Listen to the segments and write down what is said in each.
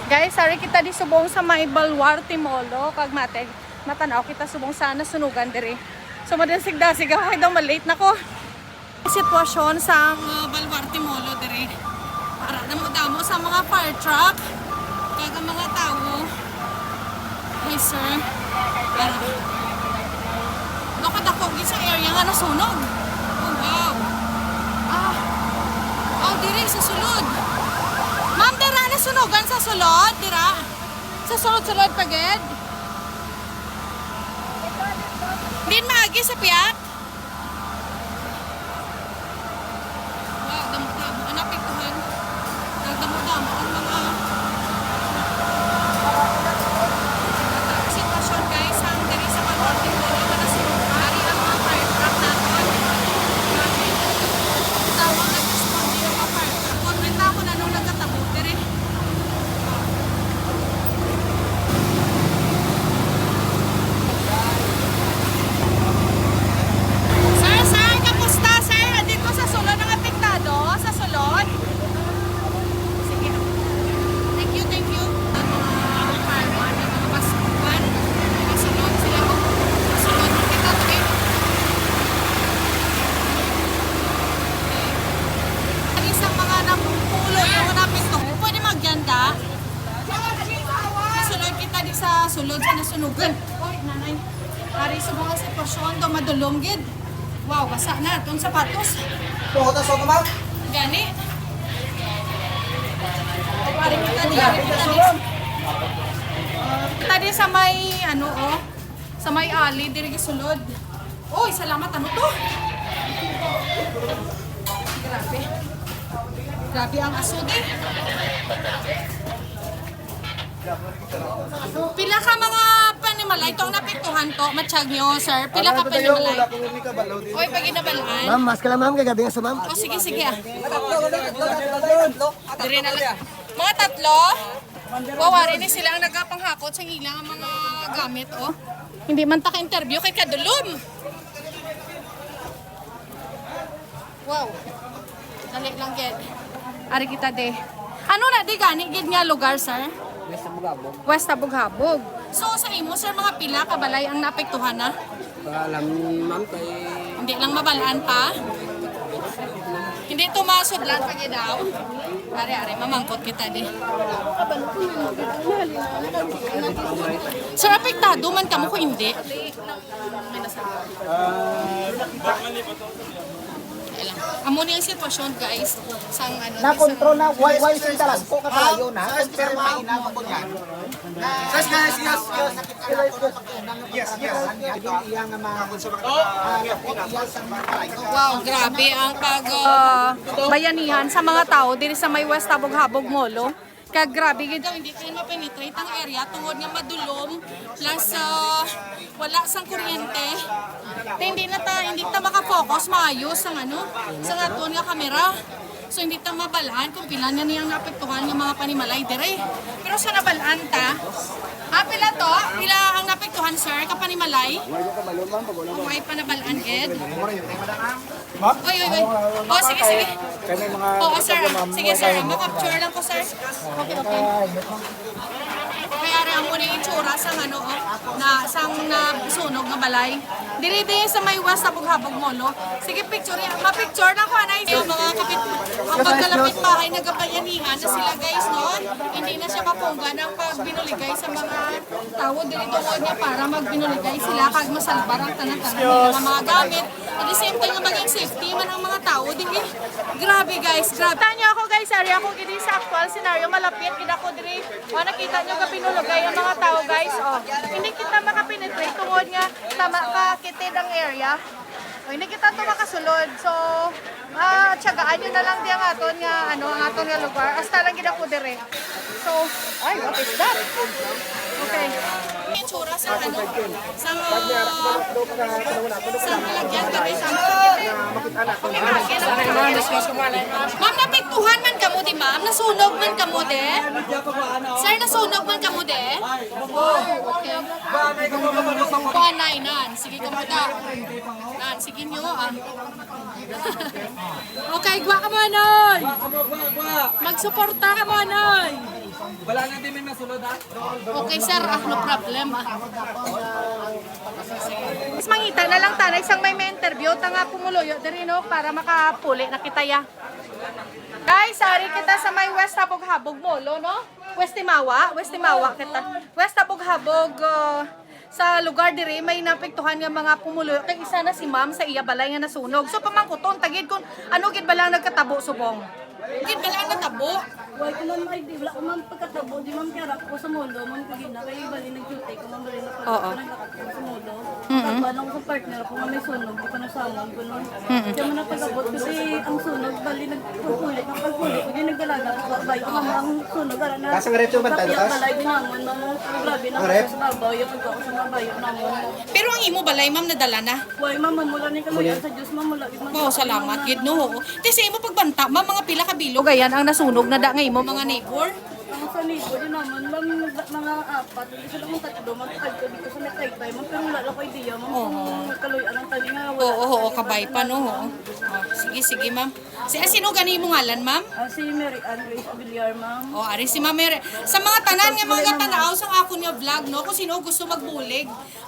Guys, sorry kita di subong sa may Baluarte Molo kag matanaw kita subong sa nasunugan diri. So madansig-dasig ako kay daw malate nako. Sitwasyon sa Baluarte Molo diri. Para damo sa mga fire truck kag mga tawo. Hey sir. Lokad ako sa area nga nasunog. Oh wow. Oh diri sa sulod. Ma'am, dira na sunugan sa sulod, dira. Sa sulod-sulod pagid. Din maagi sa piyak. Wow, damo-damo. Anapig tuhan. Damo-damo ang mga sitwasyon guys. Ang diri sa Baluarte Molo na nasunog. Ari ang mga fire truck natin. Tawag nag-respond yung mga fire truck. Kontrenta ako na nung nagkatabo. Diri. Sir, kamusta sir? Andito sa sulod ng apektado? Sa sulod? Sige. Thank you. Ang mga fireman, ang mga pasukan. Kasunod sila ko. Kasunod kita to eh. Ang isang mga napupulo yung napito. Pwede magyanda. Kasunod kita di sa sulod sa nasunugan. Oy, nanay. Ari sa mga sitwasyon do madulom gid. Wow, basa na itong sapatos. Puhutas ako, ma'am. Gani. Ari kita di. Tadi sa may sa may ali diri gisulod. Oy, salamat ano to? Grabe. Grabe ang asod eh. Pila ka mga panimalay itong napiktuhan to, matsyag nyo, sir. Pila ka panimalay? Oy, pag inabalaan. Ma'am, mas ka lang, ma'am. Kagabi nga sa ma'am. O, sige ah. Dire na lang. Mga tatlo? Wawari ni sila ang nagapanghakot sa ilang mga gamit, oh. Hindi man ta ka-interview kay kadulom. Wow. Dali lang, Ged. Ari kita de. Ano na di gani gid nga lugar, sir? West Abughabog. So sa imo sir mga pila ka balay ang naapektuhan na? Alam, ma'am, kay... Hindi lang mabalaan pa? Hindi tumasudlan pag daw? Ari mamangkot kita di. Sir, apektado man kamo ko hindi? Amo ni ang sitwasyon guys sang Na kontrol na why sin talag ko katayo na pero mahina mo ko yan. Yes. Iyang mga wow, grabe ang bayanihan sa mga tao diri sa may West Abughabog Molo. Kag grabe gid daw hindi kayo ma-penetrate ang area tungod nga madulom plus wala sang kuryente. Hindi ta maka-focus maayos sang sa aton nga kamera. So hindi ta mabalaan kung pila na niyang naapektuhan ng mga panimalay dire. Pero sa nabalaan ta, pila to? Pila ang naapektuhan sir ka panimalay? Why pa nabalaan gid? Oy. Oh, sige. Oo, sir. Sige, sir. Makapture lang ko, sir. Okay. Kaya rin mo na yung itsura sa sang sunog na balay. Dili sa may West Abughabog Molo. Sige, ma-picture lang ko, anay. Yung mga ang pagkalapit bahay nagabayanihan na sila, guys, no? Hindi na siya mapungga ng pagbinuligay sa mga tao. Dili tungod niya para magbinuligay sila kag masalbar ang tanan-tanan ng mga gamit. At the same time, maging safety man ang mga tao. Dili, grabe, guys. Grabe. Tanyo ako, guys. Ari ako gini sa actual scenario. Malapit, gina ko diri. O, nakita nyo ka binulugay ang mga tao, guys. O, hindi kita makapenetrate tungod nga tama ka kitid ang area. O, hindi kita ito makasulod. So, tiyagaan nyo na lang di ang aton nga, ang aton nga lugar. Hasta lang gina ko diri. So, ay, what is that? Okay. Itsura sa sa malagyan diri sa ma'am, napektuhan man kamo di ma'am? Nasunog man kamo de? Sir, nasunog man kamo de? Oh, okay. Panay nan. Sige ka muna. Nan, sige. inyo ah. Okay, gwa ka mo, Noy! Magsuporta ka mo, Noy! Wala na din may masulod ha? Okay, sir. No problem ah. Mas mangita na lang tanay sang may interview tanga pumuloyo diri no para makapuli na kita ya. Guys, ari kita sa may West Habog-Habog Molo no. West Timawa kita. West Habog-Habog sa lugar diri may napektuhan nga mga pumuloyo kay isa na si ma'am sa iya balay nga nasunog. So pamangkuton tagid kun ano gid balang nagkatabo subong. Gid balang natabo. Why ko man ay di wala ko man pagkatabo di man kaya ko sa mundo man ko gina kay bali nag-duty ko man bali na Oo. pagkatabo sa mundo. Kapag lang ko sa partner ko nga may sunog di ko na samon ko nun. Kaya man napagabot kasi ang sunog bali nagpupulit ng pagpulit ko nagdalaga ko bay ko man ang sunog ara na. Kasang rep yung bantay, Kapag tas? balay dinamon man grabe na Rep? sa babaw yung pagko sa babayo namon. Pero ang imo balay ma'am nadala na. Why man mula ni kaluyan sa Dios man mula gid man. Oh, salamat gid no. Ti sa imo pagbanta ma'am mga pila ka bilog ayan ang nasunog na da nga imo mga neighbor. Ang sa libo din naman, mga apat, hindi sila mong tatlo, magkakad ko dito sa Metaytay, pero wala lang ko idea, kung kaluyan ang tali nga, wala. Oo, kabay pa no. Sige ma'am. Sino gani mo ngalan ma'am? Si Mary Ann Grace Villar, ma'am. O, ari si Ma'am Mere. Sa mga tanan nga mga tanaw sa ako nga vlog, no, kung sino gusto magbulig,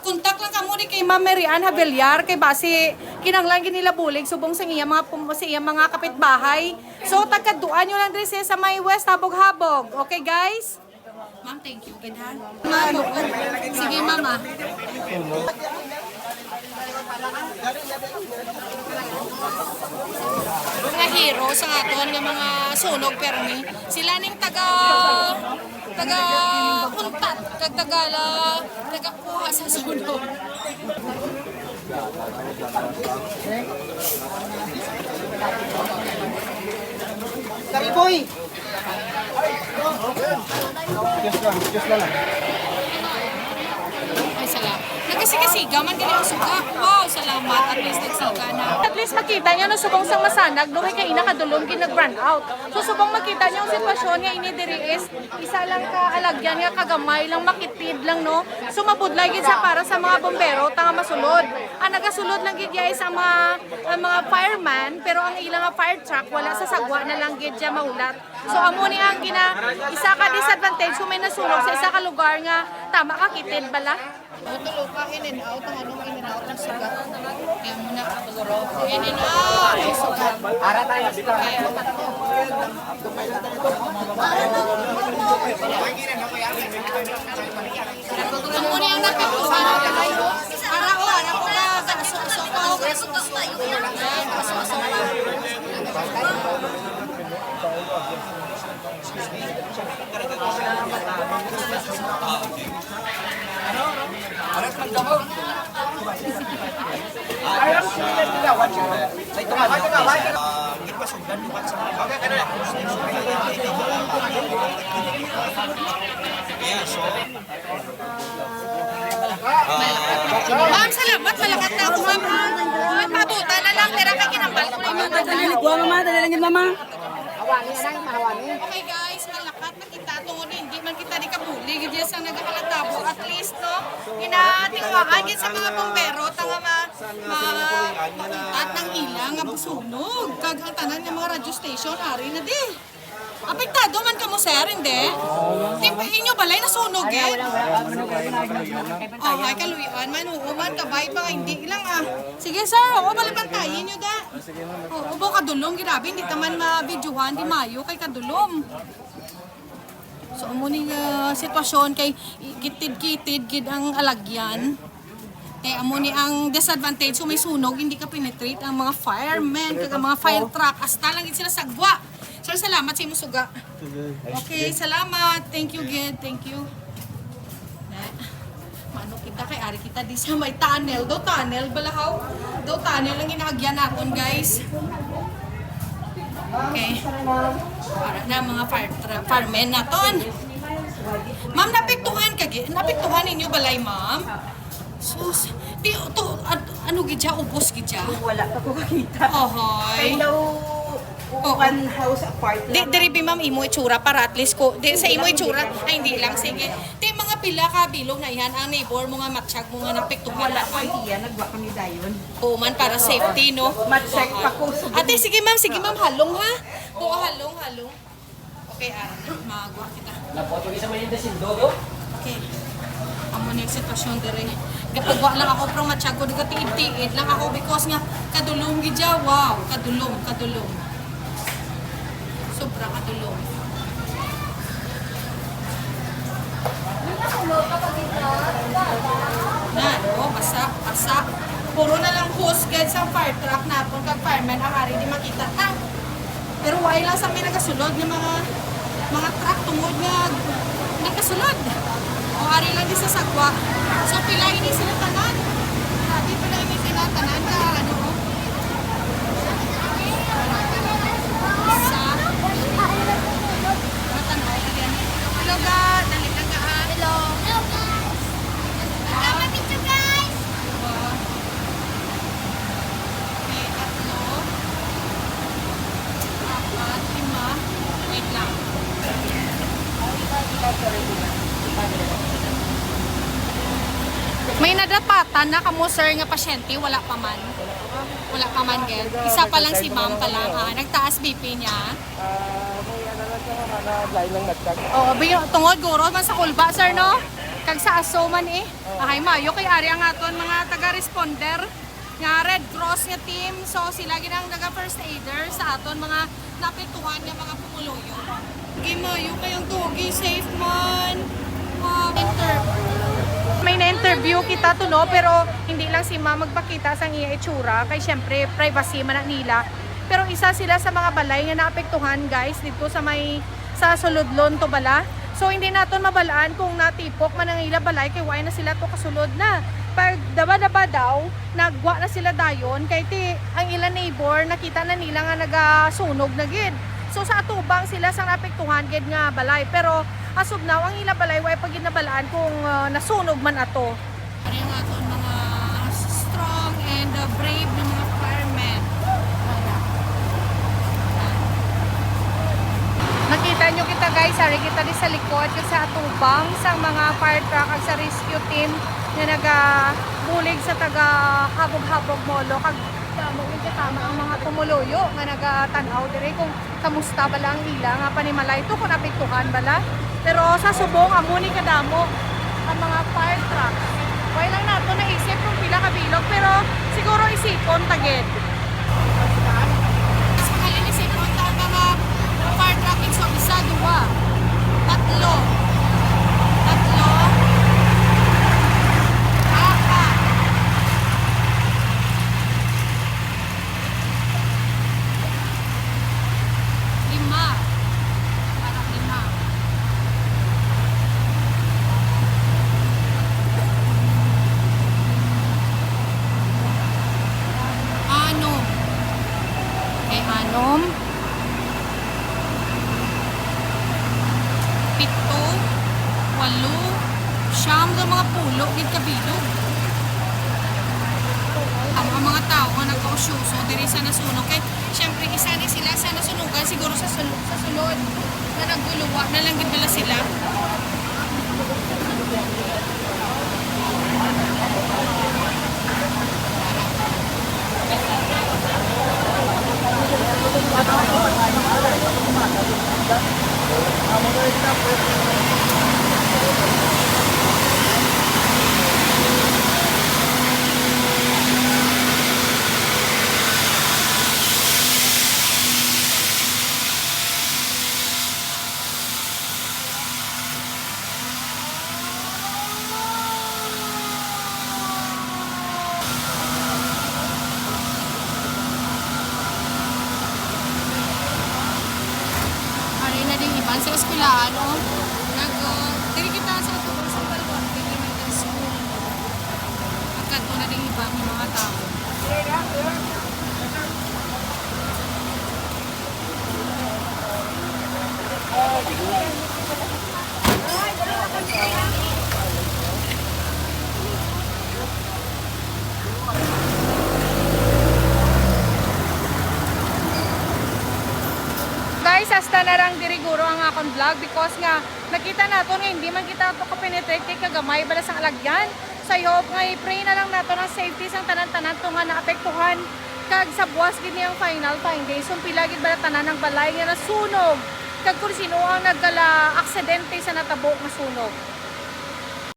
kontak lang kamo ni kay Ma'am Mary Ann Villar kay base kinanglan nila bulig subong sa iya mga kapitbahay. So tagkaduan nyo lang diri sa may West Habog-Habog. Okay guys? Ma'am, thank you. Good ha? Ma'am, sige mama. Mga hero sa aton nga mga sunog permi. Sila ning taga untat kag taga kuha sa sunog. Kariboy! Ay, salamat. Nagkasigasiga man gani ang suga. Wow, salamat. At least nagsiga na. At least makita niyo no subong sang masanag, no kay inakadulom kin nag-brand out. So subong makita niyo ang sitwasyon nga ini diri is isa lang ka alagyan nga kagamay lang makitid lang no. So mabudlay gid sa para sa mga bombero tanga masulod. Ang nagasulod lang gid guys ang mga fireman pero ang ilang nga fire truck wala sa sagwa na lang gid siya maulat. So amo ni ang isa ka disadvantage kung may nasunog sa isa ka lugar nga tama ka kitid bala. Tulo ka in and out ang anong in and out ng sugat. Kaya muna in and out ang sugat. Ara tayo. Ang muna yung napituhan. Ara o, ara ko na. Ma'am, salamat. Malakat na ako, ma'am. Pabuta na lang. Tira kay kinambal ko na yung mga Kuha mama, dalangin mama. Okay guys, malakat na kita tungod hindi man kita di kabuli gid sa nagahalatabo at least no inatingwaan gid sa mga bombero tanga mauntat ng ilang nga busunog kag ang tanan nga mga radio station ari na di. Apektado man kamo sir, hindi? Timpa inyo balay na sunog eh. Oh, ay kaluyan man man kabay pa hindi lang ah. Sige sir, o balibantayin nyo da. Oh, ubo kadulom grabe hindi taman ma-videohan di mayo kay kadulom. So amo ni sitwasyon kay kitid-kitid gid ang alagyan. Kaya amo ni ang disadvantage kung may sunog hindi ka penetrate ang mga firemen kag ang mga fire truck hasta lang gid sila sagwa. Sir, salamat sa imong suga. Okay, salamat. Thank you, Gid. Thank you. Mano kita kay ari kita di sa may tunnel. Do tunnel balahaw. Do tunnel ang ginahagyan naton, guys. Okay. Para na mga firemen naton. Ma'am, napiktuhan ninyo balay, ma'am? Sus, ano gidya ubos gidya? Wala ka ko kakita. Ohoy. Kaya daw, one house apart lang. Diri bi ma'am imo itsura para at least ko di sa imo itsura ay hindi lang sige. Di mga pila ka bilog na yan ang neighbor mo nga matsyag mo nga napiktuhan Wala ko idea, nagwa kami dayon. o man para safety no. Mat-check pa ko. Ate sige ma'am halong ha. Oo halong. Okay magwa kita. Lapot ko isa man yung desindodo. Okay. Amo ni sitwasyon dire. Kapag wa lang ako pro matsyag ko diga tiid lang ako because nga kadulong gidya wow kadulong. Sobra kadulong. Yan, basa. Puro na lang hose guide sa fire truck na po kag fireman ang ari di makita. Pero why lang sa may nagasulod ng mga truck tungod nga nagasulod. O ari lang di sa sagwa. So pila ini sila tanan. Grabe pila ini sila tanan ka ano. Sa matanaw ka yan. Hello ga, dali ka ha. Hello. Picture guys. Okay, 3, 4, 5. Wait lang. May nadapatan na kamo sir nga pasyente, wala pa man. Wala pa man gel. Isa pa lang si ma'am pa lang ha. Nagtaas BP niya. Oo, tungod guro man sa kulba sir no? Kag sa aso man eh. Ahay mayo kay ari ang aton mga taga-responder nga Red Cross nga team. So sila ginang taga first aider sa aton mga napektuhan nga mga pumuloyo. Gi mayo kayong tugi safe man. May na-interview kita to no, pero hindi lang si ma'am magpakita sa iya itsura kay syempre privacy man na nila. Pero isa sila sa mga balay nga naapektuhan guys dito sa Suludlon to bala. So hindi naton mabalaan kung natipok man ang ila balay kay way na sila to kasulod na. Pag daba-daba daw, nagwa na sila dayon kay ang ilang neighbor nakita na nila nga nagasunog na gid. So sa atubang sila sa naapektuhan gid nga balay, pero as of now, ang ila balay way pag ginabalaan kung nasunog man ato. Ano yung aton mga strong and brave na mga firemen. Nakita nyo kita guys, ari kita di sa likod yung sa atubang sa mga fire truck at sa rescue team na nagabulig sa taga habog-habog molo kag mo tama ang mga pumuloyo nga nagatanaw dire kung kamusta bala ang ila nga panimalay to kung napiktuhan bala. Pero sa subong amo ni kadamo ang mga fire truck. Why lang nato naisip kung pila ka bilog pero siguro isipon tagid. Mas mahalin isipon ta ang mga fire truck so isa, dua, tatlo, apat, lima. Anom, 7, 8, 9 ng mga pulo gid kabilog. Ang mga tao nga nagkausyoso diri sa nasunog kay syempre isa ni sila sa nasunugan siguro sa sulod na nagguluwa na lang gid nila sila. Iban sa eskwelahan, diri kita sa tubong sa Balwan, elementary school. Pagkato na din iba ng mga tao. narang diriguro ang akong vlog because nga nakita nato nga hindi man kita to ka-penetrate kay kagamay bala sang alagyan. Sa hope nga i-pray na lang nato ng safety sang tanan-tanan to nga naapektuhan kag sa buwas gid niyang final findings. So pila gid bala tanan ng balay nga nasunog. Kag kung sino ang nagkala aksidente sa natabo nga sunog.